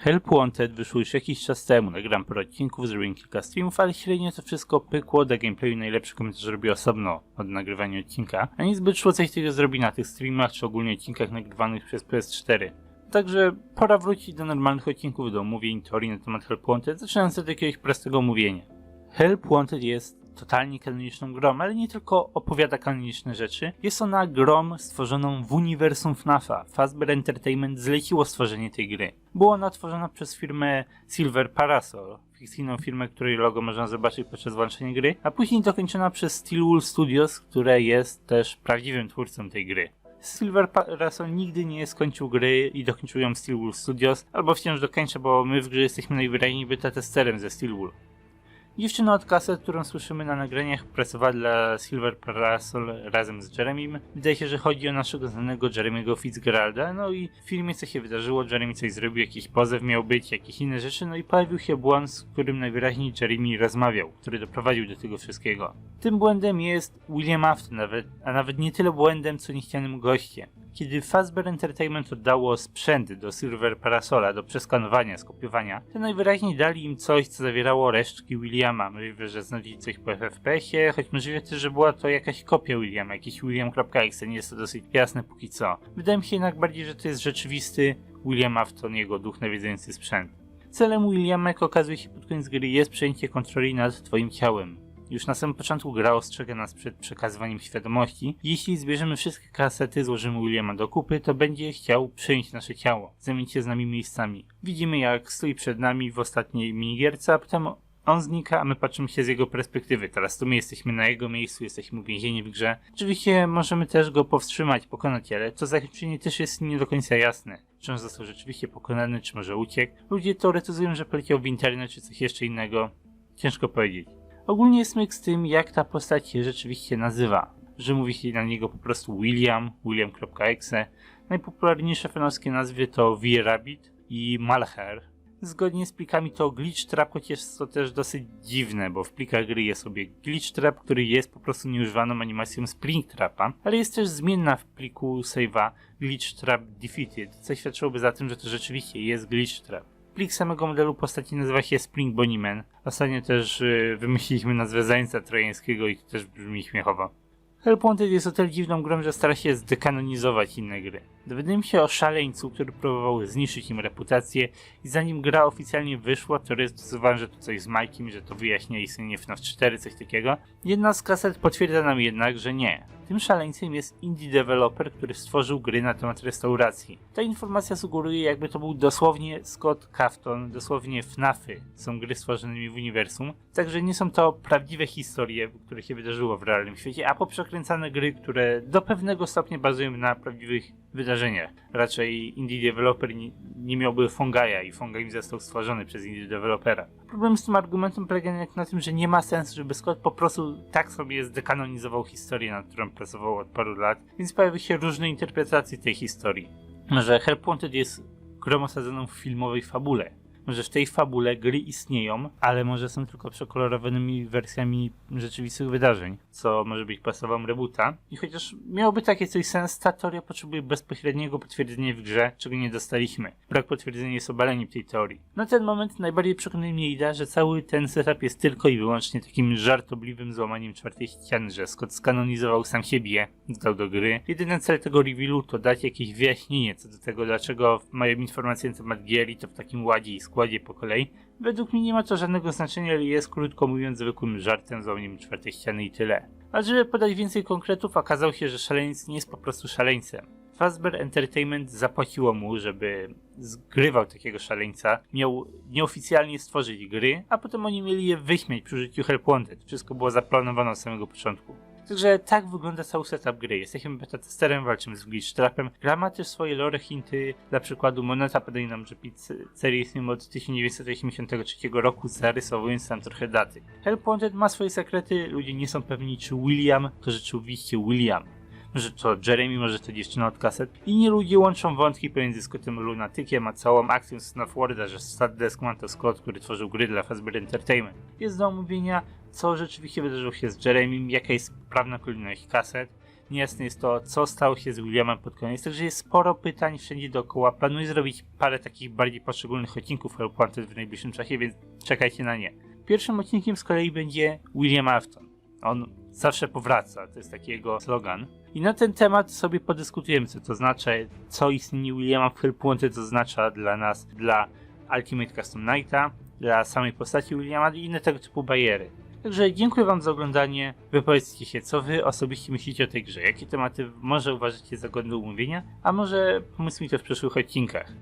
Help Wanted wyszło już jakiś czas temu, nagram parę odcinków, zrobiłem kilka streamów, ale średnio to wszystko pykło, do gameplayu najlepszy komentarz robię osobno od nagrywania odcinka, a niezbyt szło coś takiego zrobić na tych streamach, czy ogólnie odcinkach nagrywanych przez PS4. Także pora wrócić do normalnych odcinków, do omówień teorii na temat Help Wanted, zaczynając od jakiegoś prostego omówienia. Help Wanted jest totalnie kanoniczną grą, ale nie tylko opowiada kanoniczne rzeczy. Jest ona grą stworzoną w uniwersum FNAF-a. Fazbear Entertainment zleciło stworzenie tej gry. Była ona tworzona przez firmę Silver Parasol, fikcyjną firmę, której logo można zobaczyć podczas włączenia gry, a później dokończona przez Steelwool Studios, które jest też prawdziwym twórcą tej gry. Silver Parasol nigdy nie skończył gry i dokończył ją Steelwool Studios, albo wciąż dokończę, bo my w grze jesteśmy najwyraźniej beta testerem ze Steelwool. Dziewczyna od kaset, którą słyszymy na nagraniach, pracowała dla Silver Parasol razem z Jeremym. Wydaje się, że chodzi o naszego znanego Jeremy'ego Fitzgeralda. No i w filmie co się wydarzyło, Jeremy coś zrobił, jakiś pozew miał być, jakieś inne rzeczy, no i pojawił się błąd, z którym najwyraźniej Jeremy rozmawiał, który doprowadził do tego wszystkiego. Tym błędem jest William Afton, a nawet nie tyle błędem, co niechcianym gościem. Kiedy Fazbear Entertainment oddało sprzęt do Silver Parasola do przeskanowania, skopiowania, to najwyraźniej dali im coś, co zawierało resztki Williama. Możliwe, że znaleźli coś po FPS-ie, choć możliwe też, że była to jakaś kopia Williama, jakiś William.exe, nie jest to dosyć jasne póki co. Wydaje mi się jednak bardziej, że to jest rzeczywisty William Afton, jego duch nawiedzający sprzęt. Celem Williama, jak okazuje się pod koniec gry, jest przejęcie kontroli nad twoim ciałem. Już na samym początku gra ostrzega nas przed przekazywaniem świadomości. Jeśli zbierzemy wszystkie kasety, złożymy Williama do kupy, to będzie chciał przejąć nasze ciało, zamienić się z nami miejscami. Widzimy, jak stoi przed nami w ostatniej minigierce, a potem on znika, a my patrzymy się z jego perspektywy. Teraz to my jesteśmy na jego miejscu, jesteśmy uwięzieni w grze. Oczywiście możemy też go powstrzymać, pokonać, ale to zakończenie też jest nie do końca jasne. Czy on został rzeczywiście pokonany, czy może uciekł. Ludzie teoretyzują, że poleciał w internet, czy coś jeszcze innego. Ciężko powiedzieć. Ogólnie jest myk z tym, jak ta postać się rzeczywiście nazywa. Że mówi się na niego po prostu William.exe. Najpopularniejsze fanowskie nazwy to V-Rabbit i Malher. Zgodnie z plikami to Glitch Trap, choć jest to też dosyć dziwne, bo w plikach gry jest sobie Glitch Trap, który jest po prostu nieużywaną animacją Spring Trapa, ale jest też zmienna w pliku save'a Glitch Trap Defeated, co świadczyłoby za tym, że to rzeczywiście jest Glitch Trap. Plik samego modelu postaci nazywa się Spring Bonnie Man. Ostatnio też wymyśliliśmy nazwę zajęca trojańskiego i to też brzmi śmiechowo. Help Wanted jest o tyle dziwną grą, że stara się zdekanonizować inne gry. Dowiadujemy się o szaleńcu, który próbował zniszczyć im reputację i zanim gra oficjalnie wyszła, to zdecydowałem, że to coś z Mike'iem, że to wyjaśnia istnienie FNAF 4, coś takiego. Jedna z kaset potwierdza nam jednak, że nie. Tym szaleńcem jest indie developer, który stworzył gry na temat restauracji. Ta informacja sugeruje, jakby to był dosłownie Scott Cawthon, dosłownie FNAFy są gry stworzonymi w uniwersum, także nie są to prawdziwe historie, które się wydarzyło w realnym świecie, a poprzekręcane gry, które do pewnego stopnia bazują na prawdziwych wydarzeniach. Raczej indie developer nie miałby Fongaia i Fongai został stworzony przez indie developera. Problem z tym argumentem polega na tym, że nie ma sensu, żeby Scott po prostu tak sobie zdekanonizował historię, nad którą pracował od paru lat, więc pojawiły się różne interpretacje tej historii. Może Help Wanted jest grą osadzoną w filmowej fabule. Może w tej fabule gry istnieją, ale może są tylko przekolorowanymi wersjami rzeczywistych wydarzeń, co może być podstawą reboota. I chociaż miałoby takie coś sens, ta teoria potrzebuje bezpośredniego potwierdzenia w grze, czego nie dostaliśmy. Brak potwierdzenia jest obaleniem tej teorii. Na ten moment najbardziej przekonuje mnie idea, że cały ten setup jest tylko i wyłącznie takim żartobliwym złamaniem czwartej ściany, że Scott skanonizował sam siebie, dodał do gry. Jedyny cel tego revealu to dać jakieś wyjaśnienie co do tego, dlaczego mają informacje na temat gier i to w takim ładzie i składzie po kolei. Według mnie nie ma to żadnego znaczenia, ale jest krótko mówiąc zwykłym żartem, złamaniem czwartej ściany i tyle. A żeby podać więcej konkretów, okazało się, że szaleniec nie jest po prostu szaleńcem. Fazbear Entertainment zapłaciło mu, żeby zgrywał takiego szaleńca, miał nieoficjalnie stworzyć gry, a potem oni mieli je wyśmiać przy użyciu Help Wanted. Wszystko było zaplanowane od samego początku. Także tak wygląda cały setup gry. Jesteśmy beta testerem, walczymy z Glitch Trapem. Gra ma też swoje lore hinty. Dla przykładu Moneta podaje nam, że pizzeria istnieje od 1983 roku, zarysowując tam trochę daty. Help Wanted ma swoje sekrety, ludzie nie są pewni, czy William to rzeczywiście William. Może to Jeremy, może to dziewczyna od kaset. Inni ludzie łączą wątki pomiędzy Scottem Lunatykiem, a całą akcją Snuff Warda, że Stat Deskman to Scott, który tworzył gry dla Fazbear Entertainment. Jest do omówienia, co rzeczywiście wydarzyło się z Jeremym, jaka jest prawna kolejność kaset. niejasne jest to, co stało się z Williamem pod koniec, także jest sporo pytań wszędzie dookoła. Planuję zrobić parę takich bardziej poszczególnych odcinków Help Wanted w najbliższym czasie, więc czekajcie na nie. Pierwszym odcinkiem z kolei będzie William Afton. On zawsze powraca, to jest taki jego slogan. I na ten temat sobie podyskutujemy, co to znaczy, co istnienie Williama w Help Wanted oznacza dla nas, dla Ultimate Custom Nighta, dla samej postaci Williama i inne tego typu bariery. Także dziękuję wam za oglądanie, wypowiedzcie się, co wy osobiście myślicie o tej grze, jakie tematy może uważacie za godne omówienia, a może pomysł mi to w przyszłych odcinkach.